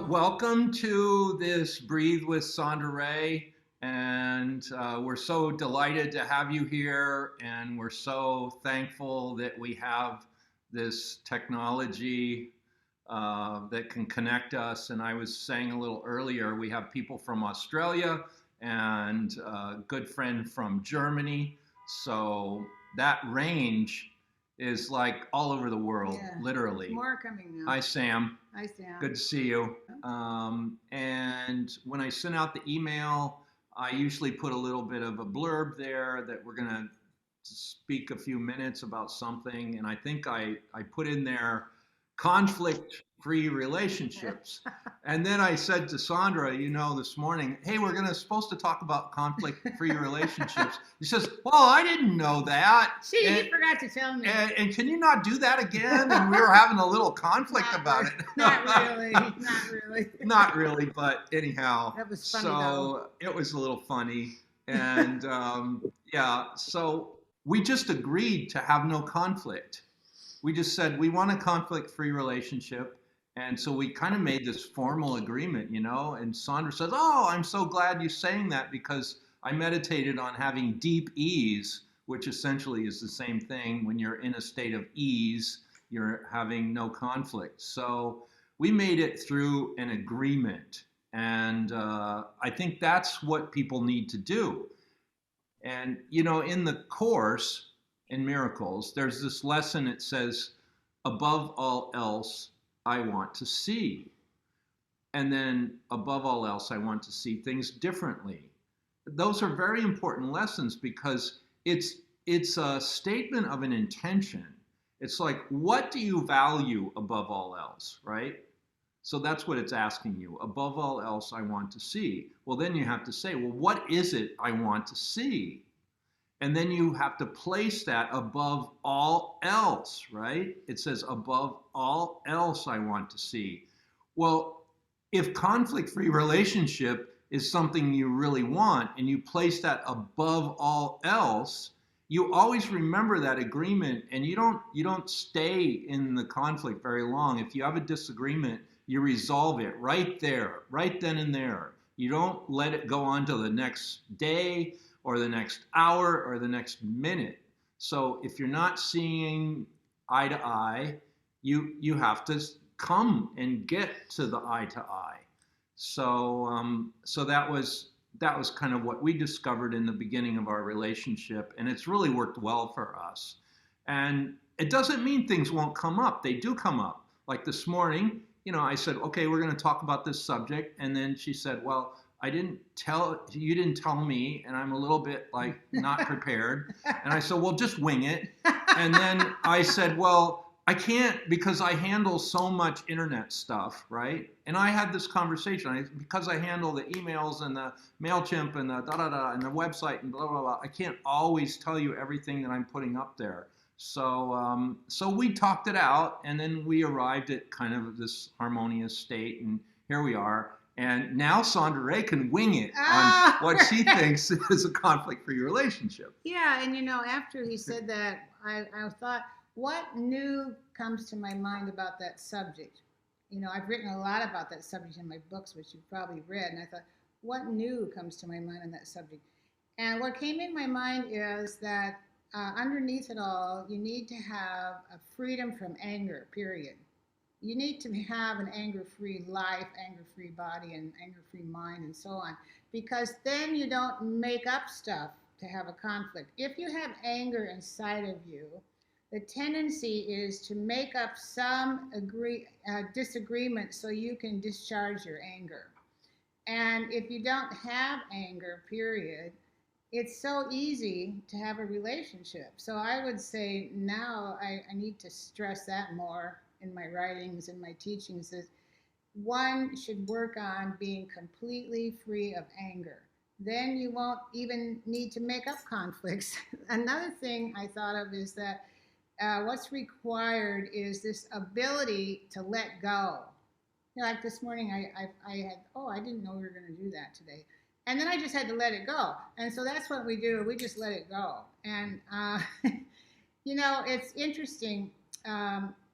welcome to this Breathe with Sandra Ray. And we're so delighted to have you here. And we're so thankful that we have this technology that can connect us. And I was saying a little earlier, we have people from Australia and a good friend from Germany. So that range is like all over the world, Yeah, there's literally. more coming now. Hi, Sam. Hi, Sam. Good to see you. And when I send out the email, I usually put a little bit of a blurb there that we're going to speak a few minutes about something. And I think I put in there conflict free relationships. And then I said to Sandra, this morning, hey, we're supposed to talk about conflict free relationships. She says, well, I didn't know that. You forgot to tell me. And can you not do that again? And we were having a little conflict about it. Not really. Not really. Not really, but anyhow. That was funny, so though. It was a little funny. And yeah, so we just agreed to have no conflict. We just said we want a conflict-free relationship. And so we kind of made this formal agreement, and Sandra says, oh, I'm so glad you're saying that because I meditated on having deep ease, which essentially is the same thing. When you're in a state of ease, you're having no conflict. So we made it through an agreement. And I think that's what people need to do. And, in the Course in Miracles, there's this lesson. It says, above all else, I want to see. And then above all else, I want to see things differently. Those are very important lessons because it's a statement of an intention. It's like, what do you value above all else, right? So that's what it's asking you. Above all else, I want to see. Well, then you have to say, well, what is it I want to see? And then you have to place that above all else, right? It says, above all else, I want to see. Well, if conflict-free relationship is something you really want and you place that above all else, you always remember that agreement, and you don't stay in the conflict very long. If you have a disagreement, you resolve it right there, right then and there. You don't let it go on to the next day or the next hour or the next minute. So if you're not seeing eye to eye, you have to come and get to the eye to eye. So that was kind of what we discovered in the beginning of our relationship, and it's really worked well for us. And it doesn't mean things won't come up. They do come up. Like this morning, I said, okay, we're going to talk about this subject. And then she said, well, you didn't tell me, and I'm a little bit like not prepared. And I said, well, just wing it. And then I said, well, I can't because I handle so much internet stuff, right? And I had this conversation because I handle the emails and the MailChimp and the da-da-da and the website and blah, blah, blah. I can't always tell you everything that I'm putting up there. So we talked it out, and then we arrived at kind of this harmonious state, and here we are. And now Sandra Ray can wing it on what she thinks is a conflict-free relationship. Yeah, and after he said that, I thought, what new comes to my mind about that subject? I've written a lot about that subject in my books, which you've probably read, and I thought, what new comes to my mind on that subject? And what came in my mind is that underneath it all, you need to have a freedom from anger, period. You need to have an anger-free life, anger-free body, and anger-free mind, and so on, because then you don't make up stuff to have a conflict. If you have anger inside of you, the tendency is to make up some disagreement so you can discharge your anger. And if you don't have anger, period, it's so easy to have a relationship. So I would say now I need to stress that more in my writings and my teachings, is one should work on being completely free of anger. Then you won't even need to make up conflicts. Another thing I thought of is that what's required is this ability to let go. Like this morning, I had, I didn't know we were going to do that today. And then I just had to let it go. And so that's what we do. We just let it go. And, it's interesting.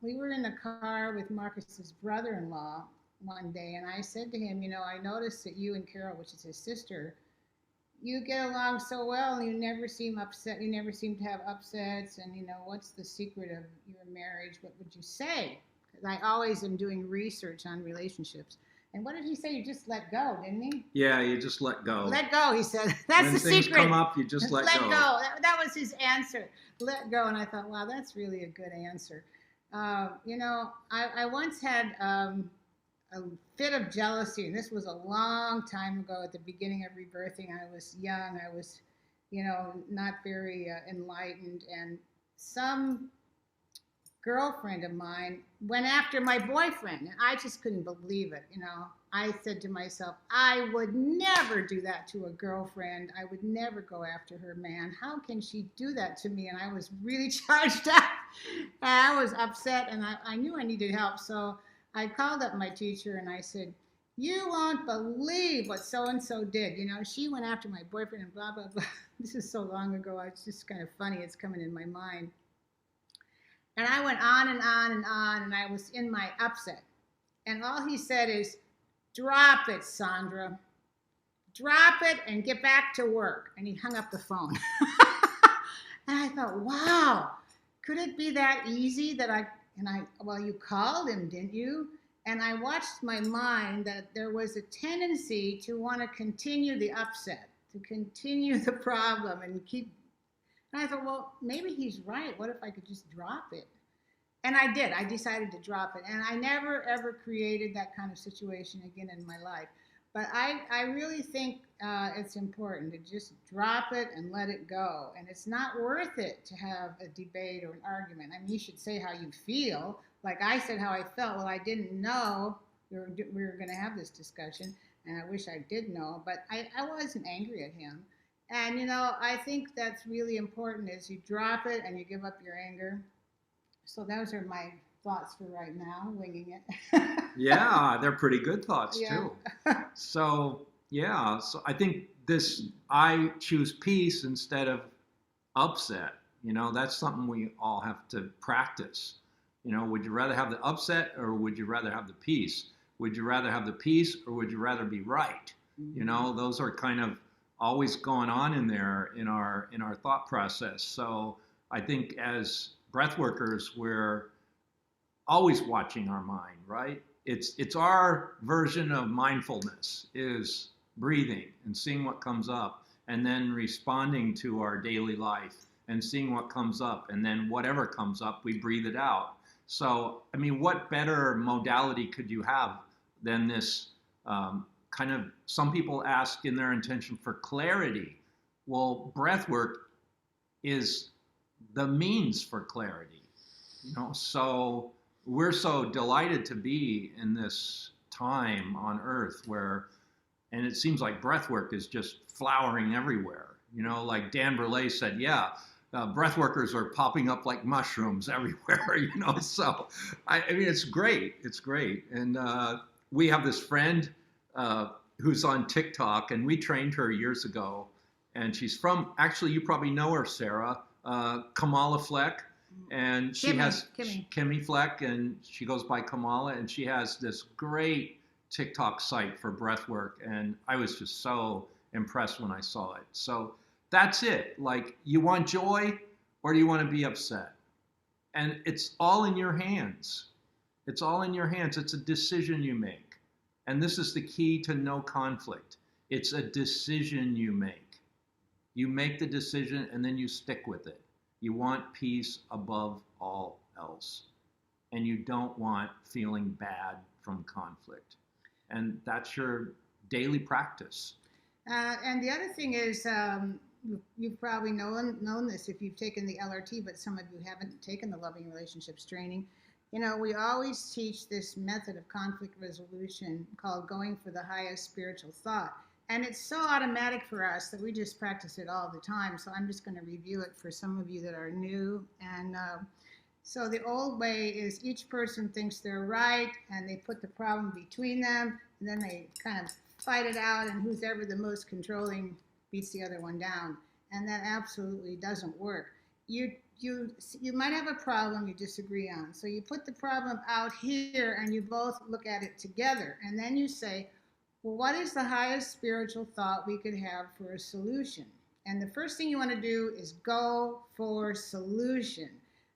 We were in the car with Marcus's brother-in-law one day, and I said to him, I noticed that you and Carol, which is his sister, you get along so well, and you never seem upset. You never seem to have upsets. And what's the secret of your marriage? What would you say? Because I always am doing research on relationships. And what did he say? You just let go, didn't he? Yeah, you just let go. Let go, he said. That's the secret. When things come up, you just let go. That was his answer. Let go. And I thought, wow, that's really a good answer. I once had a fit of jealousy, and this was a long time ago at the beginning of rebirthing. I was young. I was, not very enlightened. And some girlfriend of mine went after my boyfriend, and I just couldn't believe it. I said to myself, I would never do that to a girlfriend. I would never go after her man. How can she do that to me? And I was really charged up, and I was upset, and I knew I needed help. So I called up my teacher and I said, you won't believe what so-and-so did. She went after my boyfriend and blah, blah, blah. This is so long ago. It's just kind of funny. It's coming in my mind. And I went on and on and on, and I was in my upset. And all he said is, drop it, Sandra. Drop it and get back to work. And he hung up the phone. And I thought, wow, could it be that easy that well, you called him, didn't you? And I watched my mind that there was a tendency to want to continue the upset, to continue the problem and keep. And I thought, well, maybe he's right. What if I could just drop it? And I did. I decided to drop it. And I never, ever created that kind of situation again in my life. But I really think it's important to just drop it and let it go. And it's not worth it to have a debate or an argument. I mean, you should say how you feel. Like I said how I felt. Well, I didn't know we were going to have this discussion. And I wish I did know. But I wasn't angry at him. And, I think that's really important is you drop it and you give up your anger. So those are my thoughts for right now, winging it. Yeah, they're pretty good thoughts, Yeah. too. So I think I choose peace instead of upset. That's something we all have to practice. Would you rather have the upset or would you rather have the peace? Would you rather have the peace or would you rather be right? Mm-hmm. Those are kind of always going on in there in our thought process. So I think as breath workers, we're always watching our mind, right? It's our version of mindfulness is breathing and seeing what comes up and then responding to our daily life and seeing what comes up, and then whatever comes up, we breathe it out. So, I mean, what better modality could you have than this kind of, some people ask in their intention for clarity. Well, breath work is the means for clarity, so we're so delighted to be in this time on earth and it seems like breath work is just flowering everywhere. Like Dan Burley said, breath workers are popping up like mushrooms everywhere, so I mean, it's great. And we have this friend who's on TikTok, and we trained her years ago, and she's actually, you probably know her, Sarah, Kamala Fleck, and she has Kimmy Fleck, and she goes by Kamala, and she has this great TikTok site for breath work, and I was just so impressed when I saw it. So that's it. Like, you want joy or do you want to be upset? And it's all in your hands. It's all in your hands. It's a decision you make. And this is the key to no conflict. It's a decision you make. You make the decision and then you stick with it. You want peace above all else. And you don't want feeling bad from conflict. And that's your daily practice. And the other thing is, you've probably known this if you've taken the LRT, but some of you haven't taken the Loving Relationships training. We always teach this method of conflict resolution called going for the highest spiritual thought. And it's so automatic for us that we just practice it all the time. So I'm just going to review it for some of you that are new. And so the old way is each person thinks they're right, and they put the problem between them, and then they kind of fight it out, and who's ever the most controlling beats the other one down. And that absolutely doesn't work. you might have a problem you disagree on. So you put the problem out here and you both look at it together. And then you say, well, what is the highest spiritual thought we could have for a solution? And the first thing you want to do is go for solution.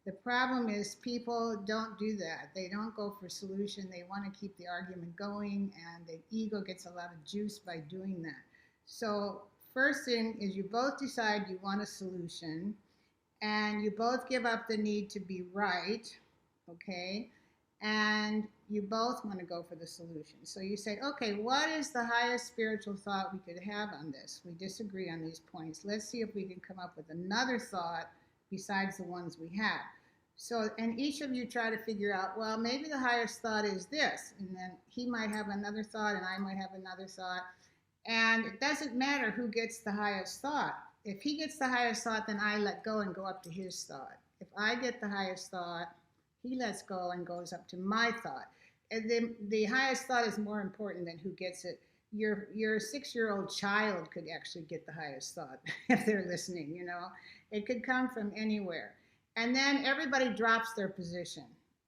The problem is people don't do that. They don't go for solution. They want to keep the argument going, and the ego gets a lot of juice by doing that. So first thing is you both decide you want a solution, and you both give up the need to be right, okay? And you both want to go for the solution. So you say, okay, what is the highest spiritual thought we could have on this? We disagree on these points. Let's see if we can come up with another thought besides the ones we have. So, and each of you try to figure out, well, maybe the highest thought is this. And then he might have another thought, and I might have another thought. And it doesn't matter who gets the highest thought. If he gets the highest thought, then I let go and go up to his thought. If I get the highest thought, he lets go and goes up to my thought. And the highest thought is more important than who gets it. Your 6-year-old child could actually get the highest thought if they're listening, you know. It could come from anywhere. And then everybody drops their position.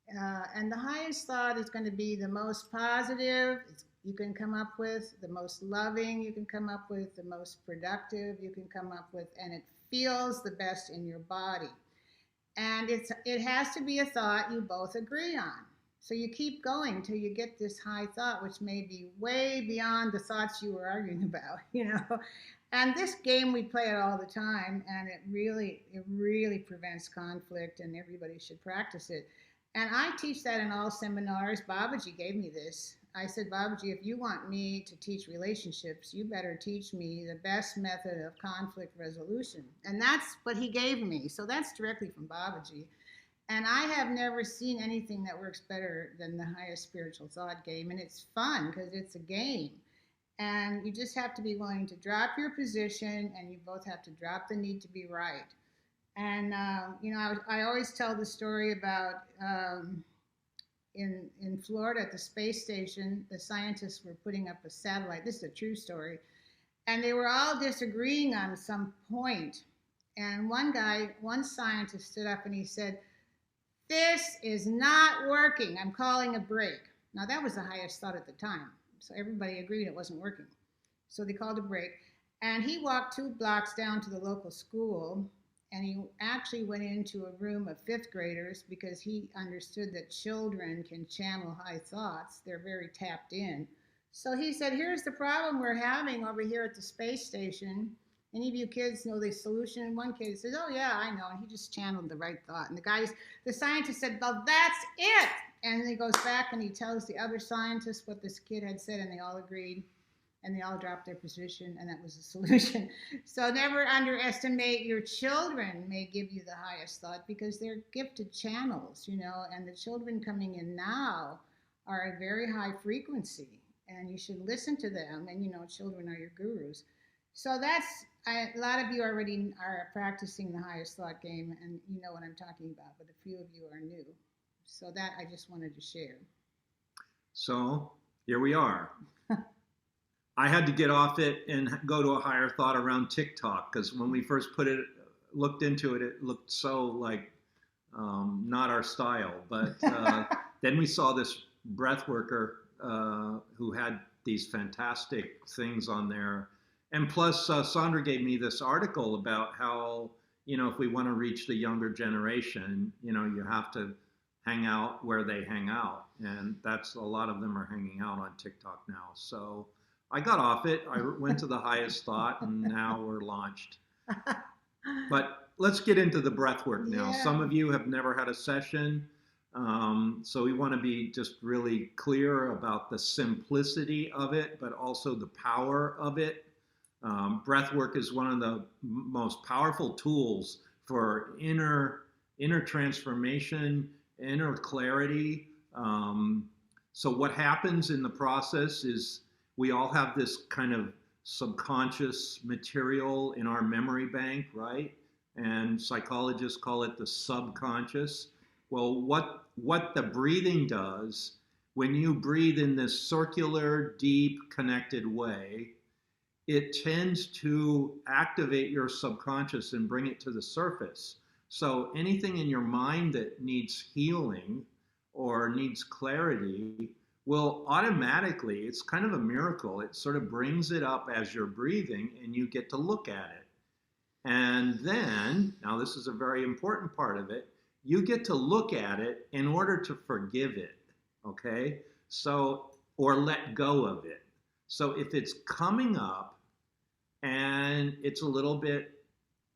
And the highest thought is going to be the most positive you can come up with, the most loving you can come up with, the most productive you can come up with, and it feels the best in your body. And it has to be a thought you both agree on. So you keep going till you get this high thought, which may be way beyond the thoughts you were arguing about, you know. And this game, we play it all the time, and it really prevents conflict, and everybody should practice it. And I teach that in all seminars. Babaji gave me this. I said, Babaji, if you want me to teach relationships, you better teach me the best method of conflict resolution. And that's what he gave me. So that's directly from Babaji. And I have never seen anything that works better than the highest spiritual thought game. And it's fun because it's a game. And you just have to be willing to drop your position, and you both have to drop the need to be right. And, you know, I always tell the story about in Florida at the space station, the scientists were putting up a satellite. This is a true story. And they were all disagreeing on some point. And one scientist stood up and he said, "This is not working. I'm calling a break." Now, that was the highest thought at the time. So everybody agreed it wasn't working. So they called a break. And he walked 2 blocks down to the local school, and he actually went into a room of 5th graders because he understood that children can channel high thoughts. They're very tapped in. So he said, here's the problem we're having over here at the space station. Any of you kids know the solution? And one kid says, oh yeah, I know. And he just channeled the right thought. And the scientist said, well, that's it. And then he goes back and he tells the other scientists what this kid had said, and they all agreed. And they all dropped their position, and that was the solution. So never underestimate your children may give you the highest thought because they're gifted channels, you know, and the children coming in now are a very high frequency, and you should listen to them. And, you know, children are your gurus. So a lot of you already are practicing the highest thought game, and you know what I'm talking about, but a few of you are new. So that I just wanted to share. So here we are. I had to get off it and go to a higher thought around TikTok, because when we first looked into it, it looked so like not our style. But then we saw this breath worker who had these fantastic things on there. And plus, Sandra gave me this article about how, you know, if we want to reach the younger generation, you know, you have to hang out where they hang out. And that's a lot of them are hanging out on TikTok now. So I got off it. I went to the highest thought, and now we're launched. But let's get into the breath work now. Yeah. Some of you have never had a session. So we want to be just really clear about the simplicity of it, but also the power of it. Breath work is one of the most powerful tools for inner transformation, inner clarity. So what happens in the process is we all have this kind of subconscious material in our memory bank, right? And psychologists call it the subconscious. Well, what the breathing does, when you breathe in this circular, deep, connected way, it tends to activate your subconscious and bring it to the surface. So anything in your mind that needs healing or needs clarity will automatically, it's kind of a miracle. It sort of brings it up as you're breathing and you get to look at it. And then, now this is a very important part of it, you get to look at it in order to forgive it, okay? So, or let go of it. So if it's coming up and it's a little bit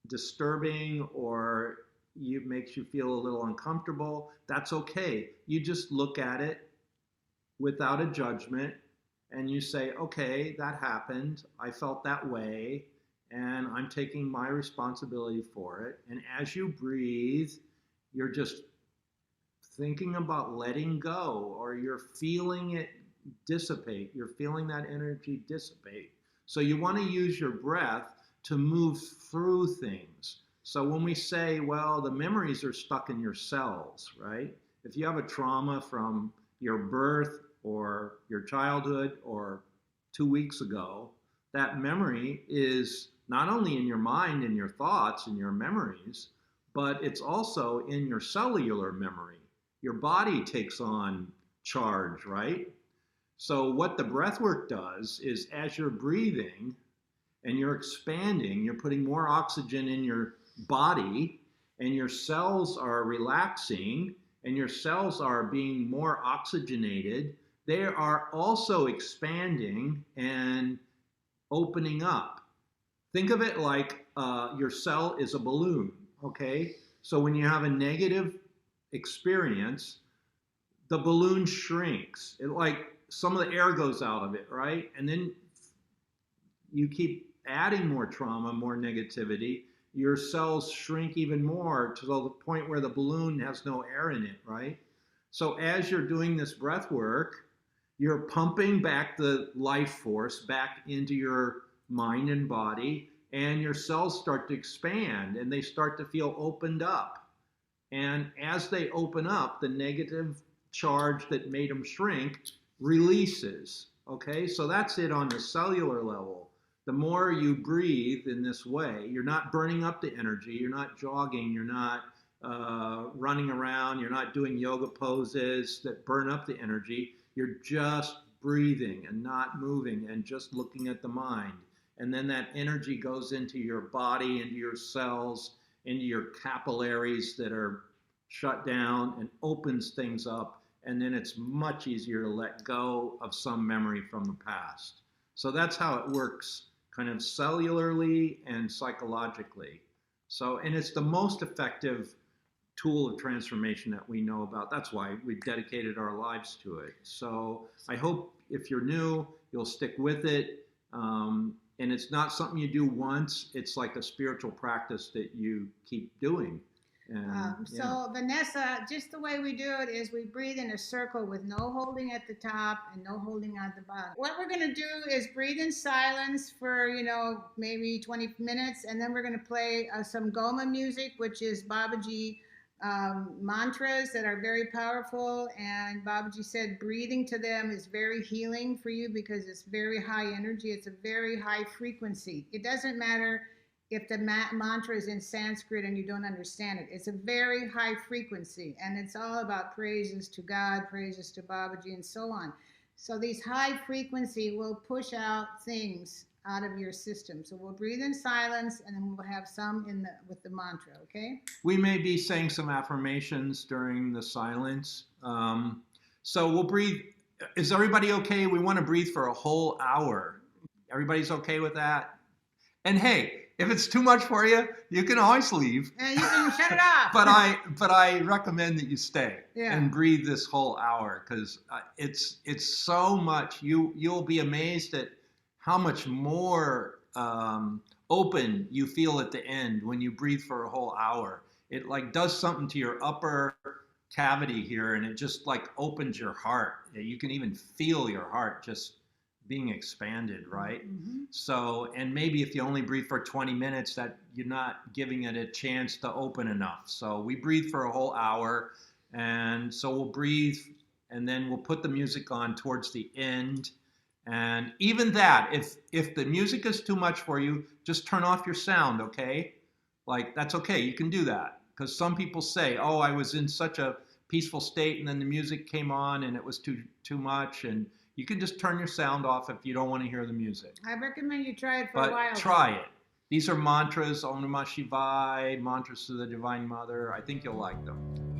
disturbing or makes you feel a little uncomfortable, that's okay. You just look at it without a judgment and you say, okay, that happened. I felt that way and I'm taking my responsibility for it. And as you breathe, you're just thinking about letting go, or you're feeling it dissipate. You're feeling that energy dissipate. So you want to use your breath to move through things. So when we say, well, the memories are stuck in your cells, right? If you have a trauma from your birth or your childhood or 2 weeks ago, that memory is not only in your mind and your thoughts and your memories, but it's also in your cellular memory. Your body takes on charge, right? So what the breath work does is as you're breathing and you're expanding, you're putting more oxygen in your body and your cells are relaxing and your cells are being more oxygenated. They are also expanding and opening up. Think of it like your cell is a balloon, okay? So when you have a negative experience, the balloon shrinks. It like some of the air goes out of it, right? And then you keep adding more trauma, more negativity, your cells shrink even more to the point where the balloon has no air in it, right? So as you're doing this breath work, you're pumping back the life force back into your mind and body, and your cells start to expand and they start to feel opened up. And as they open up, the negative charge that made them shrink releases. Okay, so that's it on the cellular level. The more you breathe in this way, you're not burning up the energy, you're not jogging, you're not running around, you're not doing yoga poses that burn up the energy. You're just breathing and not moving and just looking at the mind. And then that energy goes into your body, into your cells, into your capillaries that are shut down and opens things up. And then it's much easier to let go of some memory from the past. So that's how it works, kind of cellularly and psychologically. So, and it's the most effective tool of transformation that we know about. That's why we've dedicated our lives to it. So I hope if you're new, you'll stick with it. And it's not something you do once. It's like a spiritual practice that you keep doing. And, so Vanessa, just the way we do it is we breathe in a circle with no holding at the top and no holding at the bottom. What we're going to do is breathe in silence for, maybe 20 minutes. And then we're going to play some Goma music, which is Babaji mantras that are very powerful. And Babaji said breathing to them is very healing for you because it's very high energy. It's a very high frequency. It doesn't matter if the mantra is in Sanskrit and you don't understand it. It's a very high frequency, and it's all about praises to God, praises to Babaji, and so on. So these high frequency will push out things out of your system. So we'll breathe in silence, and then we'll have some with the mantra, okay? We may be saying some affirmations during the silence. So we'll breathe. Is everybody okay? We want to breathe for a whole hour. Everybody's okay with that? And hey, if it's too much for you, you can always leave. And you can shut it off. But I recommend that you stay and breathe this whole hour because it's so much. You'll be amazed at how much more open you feel at the end when you breathe for a whole hour. It like does something to your upper cavity here, and it just like opens your heart. You can even feel your heart just being expanded, right? Mm-hmm. So, and maybe if you only breathe for 20 minutes, that you're not giving it a chance to open enough. So we breathe for a whole hour, and so we'll breathe, and then we'll put the music on towards the end. And even that, if the music is too much for you, just turn off your sound, okay? Like, that's okay, you can do that. because some people say, oh, I was in such a peaceful state and then the music came on and it was too much, and you can just turn your sound off if you don't want to hear the music. I recommend you try it for a while. But try it. These are mantras, Om Namah Shivaya, mantras to the Divine Mother. I think you'll like them.